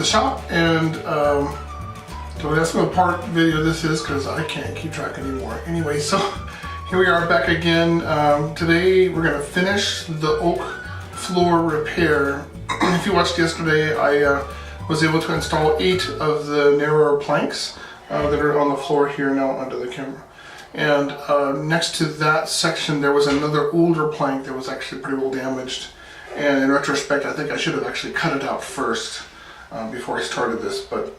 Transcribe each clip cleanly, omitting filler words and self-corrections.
the shop, and so that's what part video this is because I can't keep track anymore. Anyway, so here we are back again. Today we're going to finish the oak floor repair. If you watched yesterday, I was able to install 8 of the narrower planks that are on the floor here now under the camera. And next to that section there was another older plank that was actually pretty well damaged. And in retrospect, I think I should have actually cut it out first before I started this, but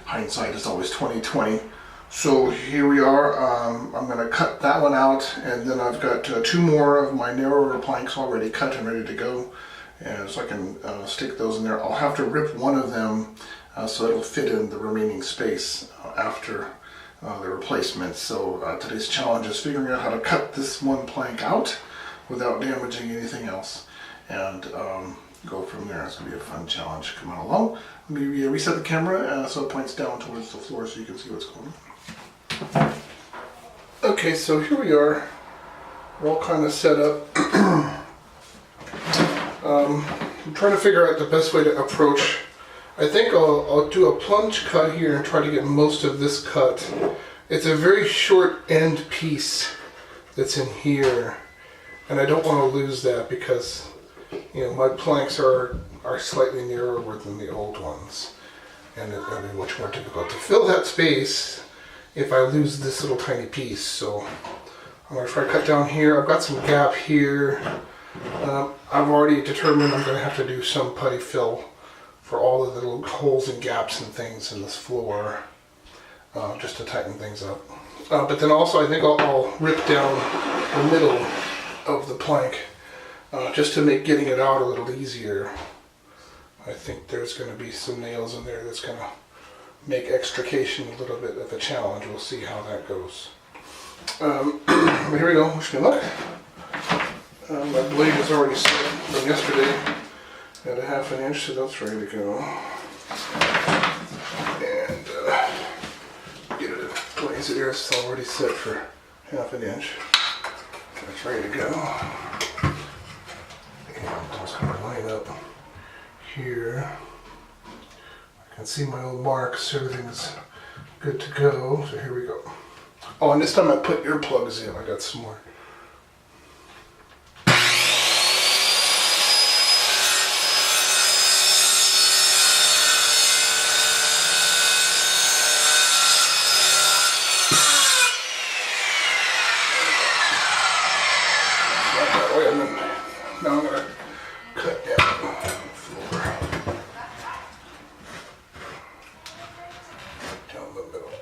hindsight is always 20/20. So here we are. I'm going to cut that one out, and then I've got 2 more of my narrower planks already cut and ready to go, and so I can stick those in there. I'll have to rip one of them so it'll fit in the remaining space after the replacement. So today's challenge is figuring out how to cut this one plank out without damaging anything else, and go from there. It's going to be a fun challenge. Come on along. Let me reset the camera so it points down towards the floor so you can see what's going on. Okay, so here we are. We're all kind of set up. I'm trying to figure out the best way to approach. I think I'll do a plunge cut here and try to get most of this cut. It's a very short end piece that's in here, and I don't want to lose that because, you know, my planks are slightly narrower than the old ones, and it'll be much more difficult to fill that space if I lose this little tiny piece. So I'm going to try to cut down here. I've got some gap here. I've already determined I'm going to have to do some putty fill for all of the little holes and gaps and things in this floor, just to tighten things up. But then also I think I'll rip down the middle of the plank just to make getting it out a little easier. I think there's going to be some nails in there that's going to make extrication a little bit of a challenge. We'll see how that goes. But here we go. Wish me luck. My blade is already set from yesterday at 1/2 inch, so that's ready to go. And get it in place here. It's already set for 1/2 inch. That's ready to go. And I'm just going to line up here. I can see my old marks. Everything's good to go. So here we go. Oh, and this time I put earplugs in. I got some more. Now I'm going to cut down the floor, down the middle.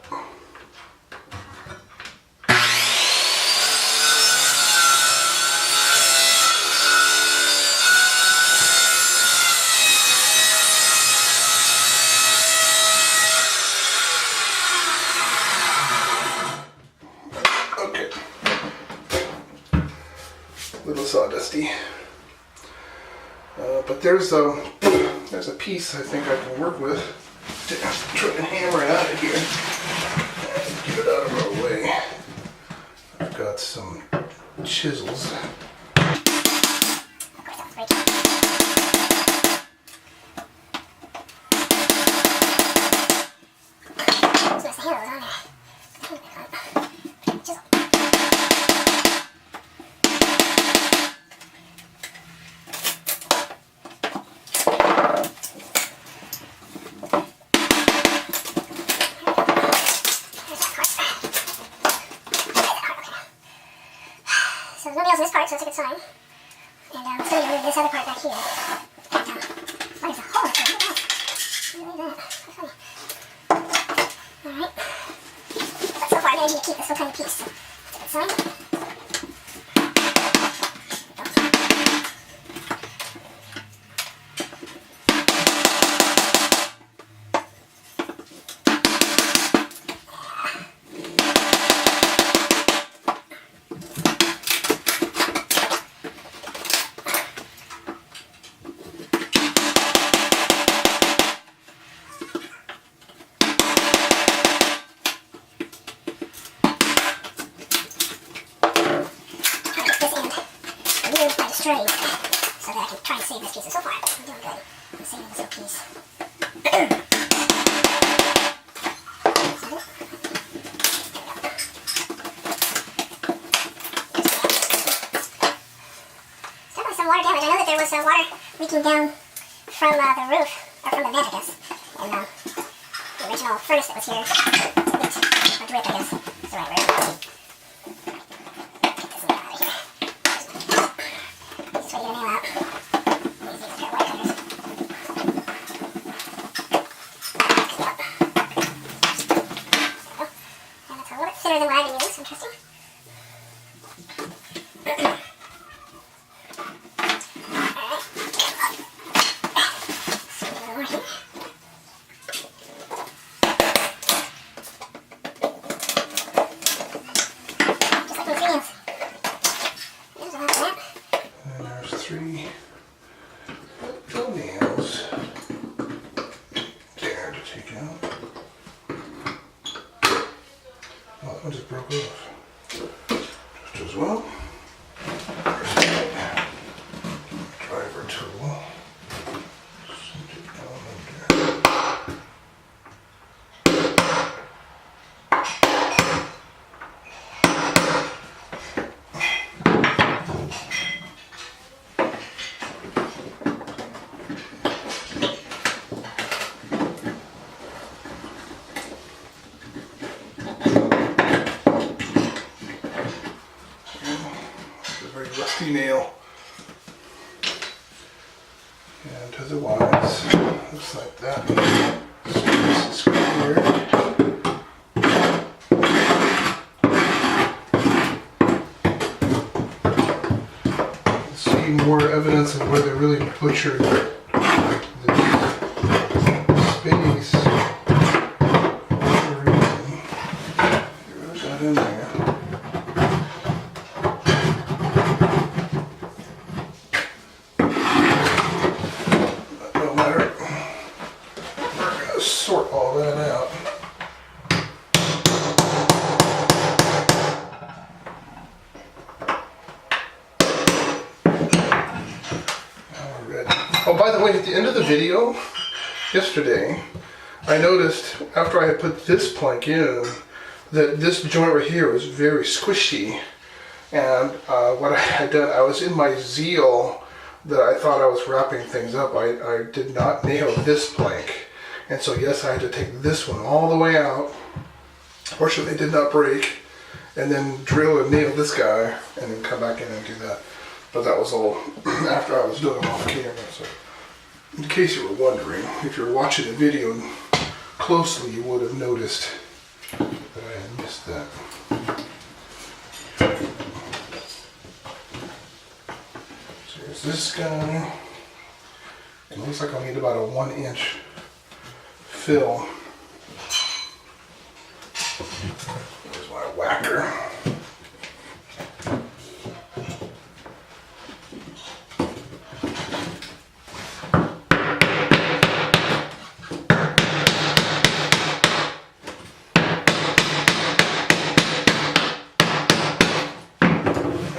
Okay. A little sawdusty. But there's a piece I think I can work with to try and hammer it out of here and get it out of our way. I've got some chisels. So there's no nails in this part, so that's a good sign. And I'm going to move this other part back here. And, there's a hole in there. Look at that. That's funny. Alright. But so far, I managed to keep this little tiny piece. That's a good sign. Straight, so that I can try and save this piece. So far, I'm doing good. I'm saving this little piece. that there was water leaking down from the roof, or from the vent, I guess. And the original furnace that was here leaked, or dripped, I guess. That's the right word. Get this nail out of here. Just way to get a nail out. Use these pair of wire cutters. And it's a little bit thinner than what I've been using, so interesting. That one just broke off. Just as well. Driver tool. Send it down under. Rusty nail, and to the wise, looks like that. This is square. See more evidence of where they really butchered the space. They really got in there. Sort all that out. Now we're ready. Oh, by the way, at the end of the video yesterday, I noticed after I had put this plank in that this joint right here was very squishy. And what I had done, I was in my zeal that I thought I was wrapping things up. I did not nail this plank. And so yes, I had to take this one all the way out. Fortunately, it did not break. And then drill and nail this guy, and then come back in and do that. But that was all after I was doing it off camera. So, in case you were wondering, if you're watching the video closely, you would have noticed that I had missed that. So here's this guy. It looks like I'll need about a 1-inch fill. There's my whacker.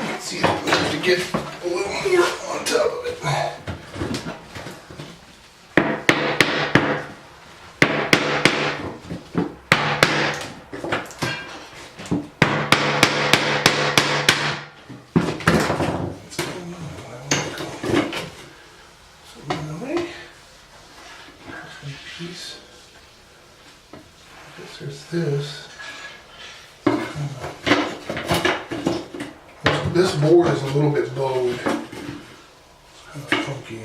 Let's see if we have to get a little more on top of it. There's this. This board is a little bit bowed. It's kind of funky.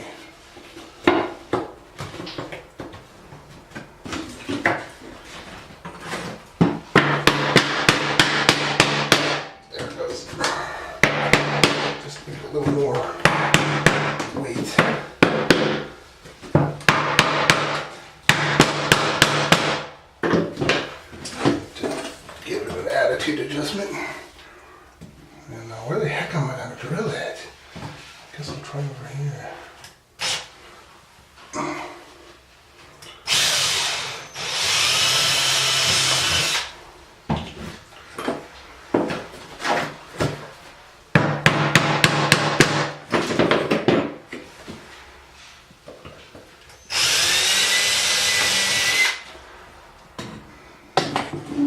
There it goes. Just need a little more weight. Attitude adjustment. And now where the heck am I going to drill it? I guess I'll try over here.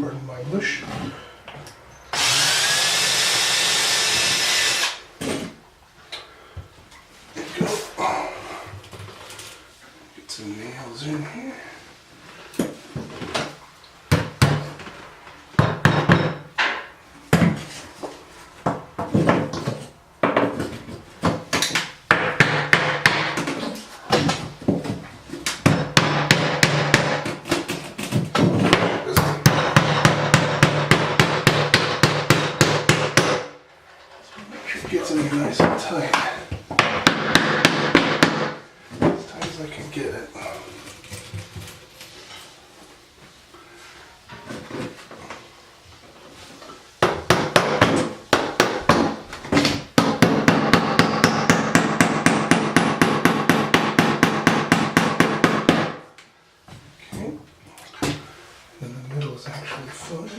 Pardon my bush. There you go. be nice and tight. As tight as I can get it. Okay. And the middle is actually fine.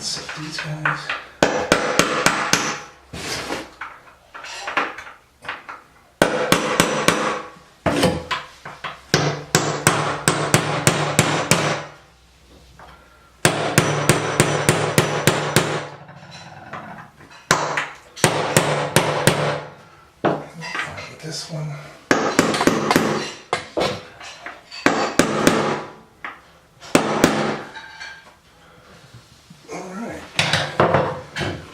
Set these guys. Fine with this one.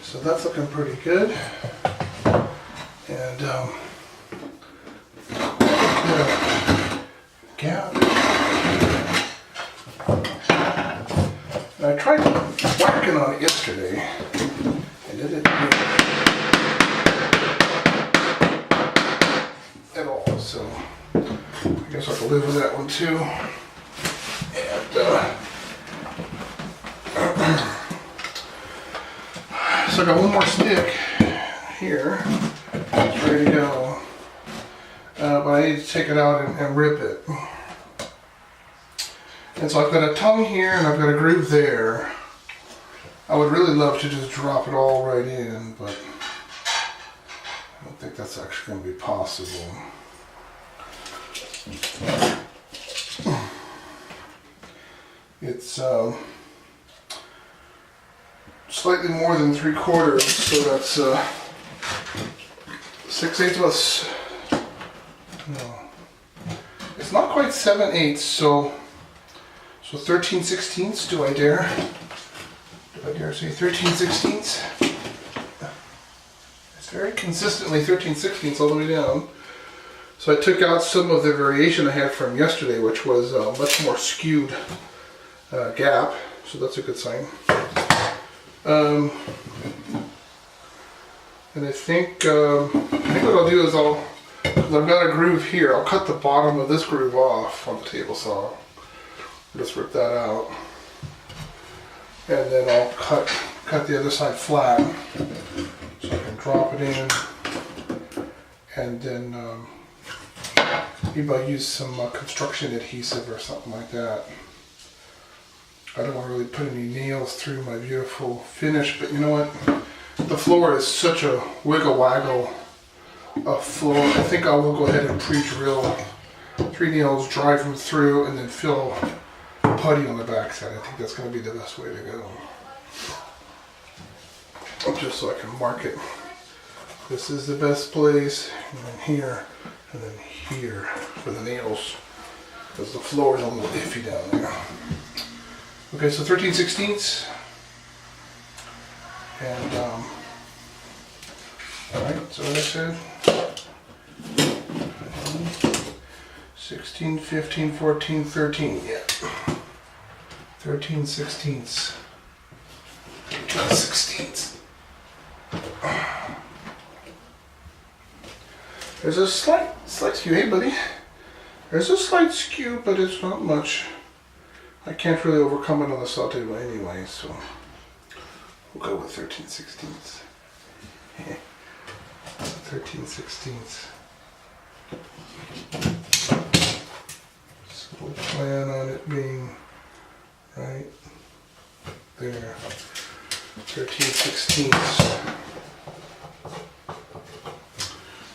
So that's looking pretty good, and gap. And I tried whacking on it yesterday, and it didn't work at all. So I guess I can live with that one too. And so I got one more stick here, it's ready to go, but I need to take it out and rip it. And so I've got a tongue here and I've got a groove there. I would really love to just drop it all right in, but I don't think that's actually going to be possible. It's slightly more than 3/4, so that's 6/8 plus. No, it's not quite 7/8, so 13/16. Do I dare? Do I dare say 13/16? It's very consistently 13/16 all the way down. So I took out some of the variation I had from yesterday, which was a much more skewed gap. So that's a good sign. And I think what I'll do is because I've got a groove here, I'll cut the bottom of this groove off on the table saw. Just rip that out, and then I'll cut the other side flat, so I can drop it in, and then maybe I'll use some construction adhesive or something like that. I don't want to really put any nails through my beautiful finish, but you know what? The floor is such a wiggle-waggle floor. I think I will go ahead and pre-drill 3 nails, drive them through, and then fill putty on the backside. I think that's going to be the best way to go. Just so I can mark it. This is the best place, and then here, and then here for the nails, because the floor is a little iffy down there. Okay, so 13/16, and alright, so what I said, 16, 15, 14, 13, yeah, 13/16, 16. There's a slight skew, hey buddy, there's a slight skew, but it's not much. I can't really overcome it on the saw table anyway, so we'll go with 13/16. 13/16. So we'll plan on it being right there. 13/16.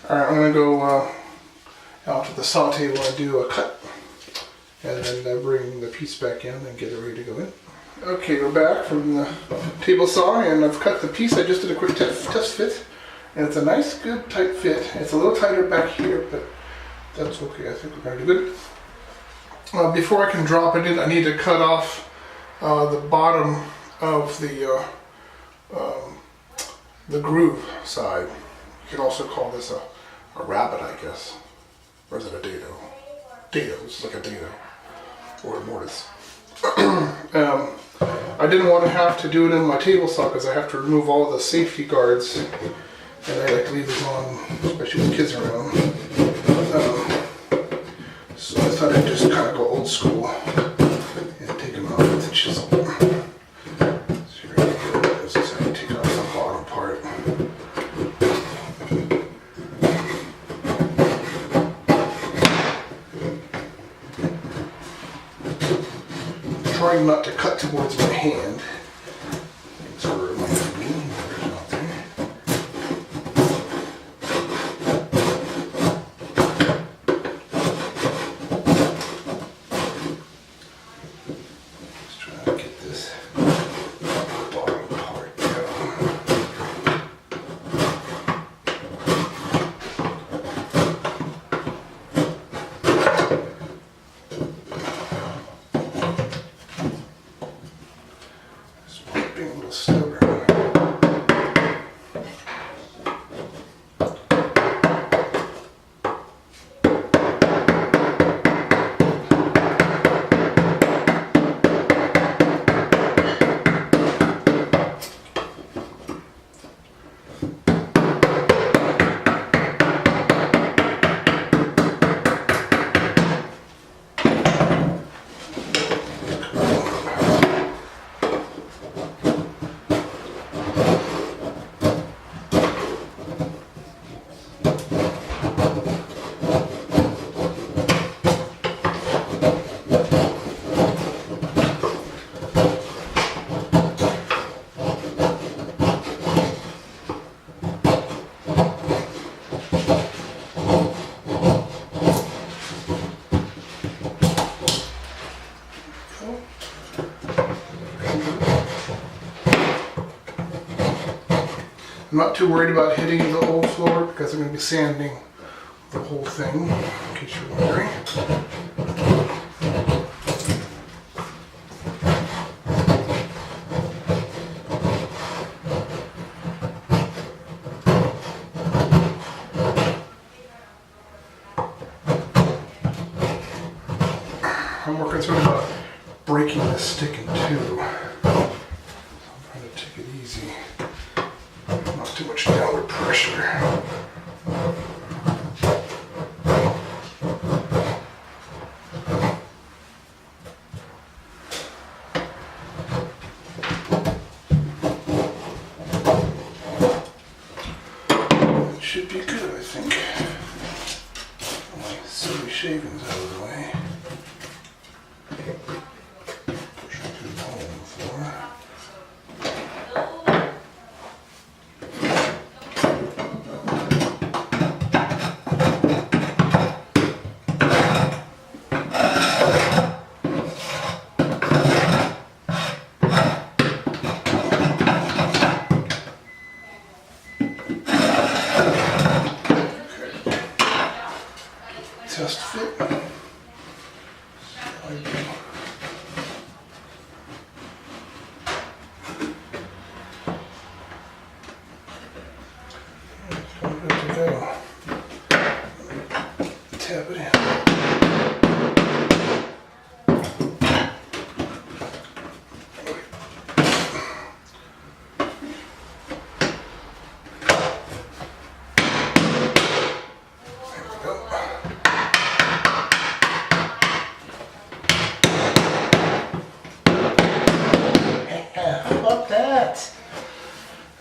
Alright, I'm going to go out to the saw table and do a cut. And then bring the piece back in and get it ready to go in. Okay, we're back from the table saw, and I've cut the piece. I just did a quick test fit, and it's a nice, good, tight fit. It's a little tighter back here, but that's okay. I think we're going to do good. Before I can drop it in, I need to cut off the bottom of the groove side. You can also call this a rabbet, I guess. Or is it a dado? Dado, it's like a dado. Or a mortise. I didn't want to have to do it in my table saw because I have to remove all the safety guards. And I like to leave them on, especially with kids around. So I thought I'd just kind of go old school and take them out with the chisel. So here we go. This is how you take off the bottom part. Trying not to cut towards my hand. Thanks for reminding me. There's not there. Let's try to get this bottom part down. Being a little stubborn. I'm not too worried about hitting the old floor because I'm going to be sanding the whole thing, in case you're wondering. I'm more concerned about breaking this stick in two. I'm trying to take it easy. Not too much downward pressure. It should be good, I think. My silly shavings out of the way. Push it through the hole in the floor. Test fit. Good to go. Tap it in.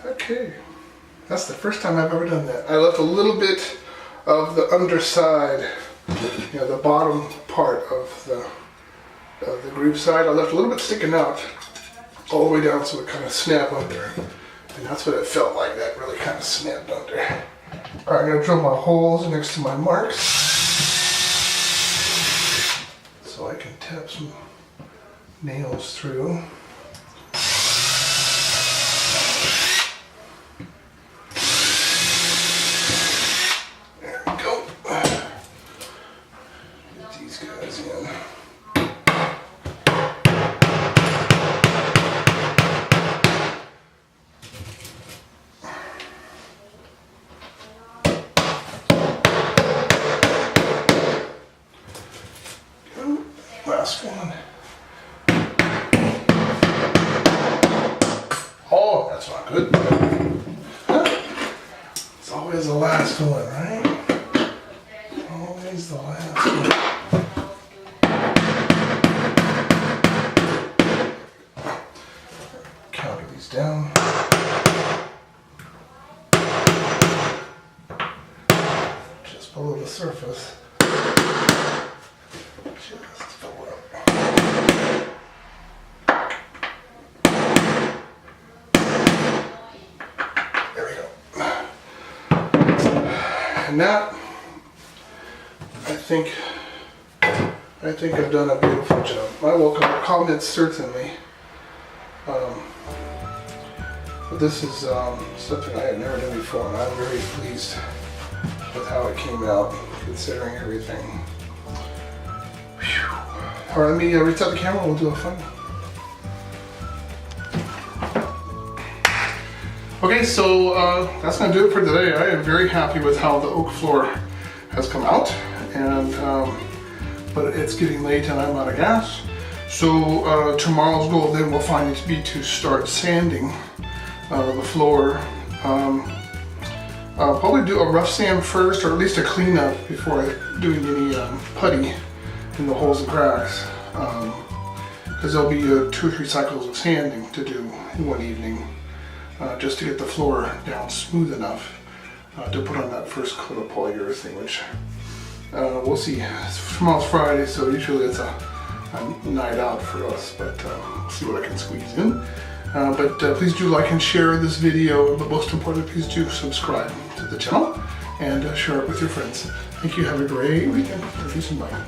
Okay, that's the first time I've ever done that. I left a little bit of the underside, you know, the bottom part of the groove side. I left a little bit sticking out all the way down so it kind of snapped under. And that's what it felt like, that really kind of snapped under. All right, I'm gonna drill my holes next to my marks so I can tap some nails through. last one. Oh, that's not good. It's always the last one, right? Always the last one. Counter these down. Just below the surface. Just fill it up. There we go. And that, I think I've done a beautiful job. I welcome comments, certainly. But this is something I had never done before, and I'm very pleased with how it came out, considering everything. Whew. All right, let me reset the camera. We'll do a fun one. Okay, so that's going to do it for today. I am very happy with how the oak floor has come out, and but it's getting late and I'm out of gas. So tomorrow's goal then will finally be to start sanding the floor. I'll probably do a rough sand first, or at least a cleanup before doing any putty in the holes and cracks, because there'll be 2 or 3 cycles of sanding to do in one evening. Just to get the floor down smooth enough to put on that first coat of polyurethane, which we'll see. Tomorrow's Friday, so usually it's a night out for us, but we'll see what I can squeeze in. But please do like and share this video, but most importantly, please do subscribe to the channel and share it with your friends. Thank you. Have a great weekend. Peace and bye.